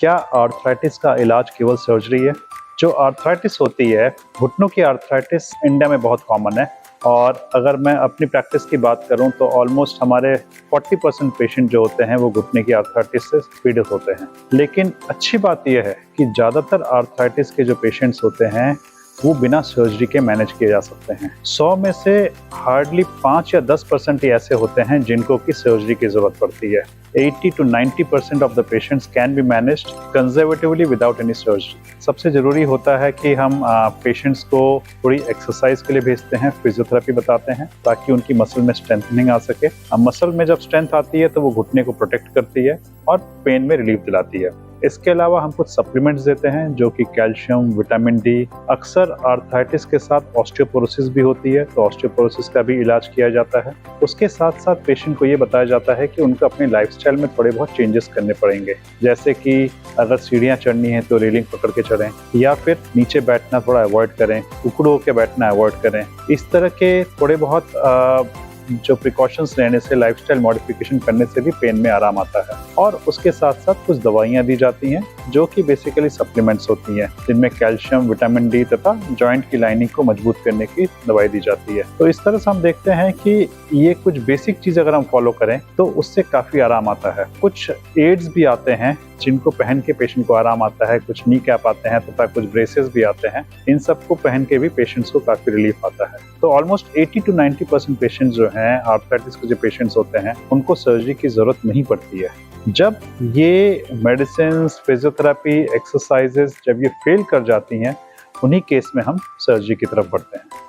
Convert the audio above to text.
क्या आर्थराइटिस का इलाज केवल सर्जरी है? जो आर्थराइटिस होती है, घुटनों की आर्थराइटिस इंडिया में बहुत कॉमन है और अगर मैं अपनी प्रैक्टिस की बात करूं तो ऑलमोस्ट हमारे 40% पेशेंट जो होते हैं वो घुटने की आर्थराइटिस से पीड़ित होते हैं। लेकिन अच्छी बात यह है कि ज़्यादातर आर्थराइटिस के जो पेशेंट्स होते हैं वो बिना सर्जरी के मैनेज किए जा सकते हैं। 100 में से हार्डली 5 या 10% ही ऐसे होते हैं जिनको की सर्जरी की जरूरत पड़ती है। 80 to 90% of the patients can be managed conservatively without any surgery। सबसे जरूरी होता है कि हम पेशेंट्स को थोड़ी एक्सरसाइज के लिए भेजते हैं, फिजियोथेरेपी बताते हैं ताकि उनकी मसल में स्ट्रेंथनिंग आ सके। मसल में जब स्ट्रेंथ आती है तो वो घुटने को प्रोटेक्ट करती है और पेन में रिलीफ दिलाती है। इसके अलावा हम कुछ सप्लीमेंट्स देते हैं जो कि कैल्शियम, विटामिन डी। अक्सर आर्थराइटिस के साथ ऑस्टियोपोरोसिस भी होती है तो ऑस्टियोपोरोसिस का भी इलाज किया जाता है। उसके साथ साथ पेशेंट को ये बताया जाता है कि उनको अपनी लाइफस्टाइल में थोड़े बहुत चेंजेस करने पड़ेंगे, जैसे कि अगर सीढ़ियाँ चढ़नी है तो रेलिंग पकड़ के चढ़ें या फिर नीचे बैठना थोड़ा अवॉइड करें, उकड़ो होकर बैठना अवॉइड करें। इस तरह के थोड़े बहुत जो प्रिकॉशंस लेने से, लाइफस्टाइल मॉडिफिकेशन करने से भी पेन में आराम आता है। और उसके साथ साथ कुछ दवाइयाँ दी जाती हैं जो कि बेसिकली सप्लीमेंट्स होती हैं, जिनमें कैल्शियम, विटामिन डी तथा जॉइंट की लाइनिंग को मजबूत करने की दवाई दी जाती है। तो इस तरह से हम देखते हैं कि ये कुछ बेसिक चीज़ अगर हम फॉलो करें तो उससे काफ़ी आराम आता है। कुछ एड्स भी आते हैं जिनको पहन के पेशेंट को आराम आता है, कुछ नी कैप आते हैं तथा कुछ ब्रेसेस भी आते हैं। इन सबको पहन के भी पेशेंट्स को काफ़ी रिलीफ आता है। तो ऑलमोस्ट 80 to 90% पेशेंट्स जो हैं, आर्थराइटिस के जो पेशेंट्स होते हैं, उनको सर्जरी की ज़रूरत नहीं पड़ती है। जब ये मेडिसिन, फिजियोथेरेपी, एक्सरसाइजेज जब ये फेल कर जाती हैं, उन्हीं केस में हम सर्जरी की तरफ बढ़ते हैं।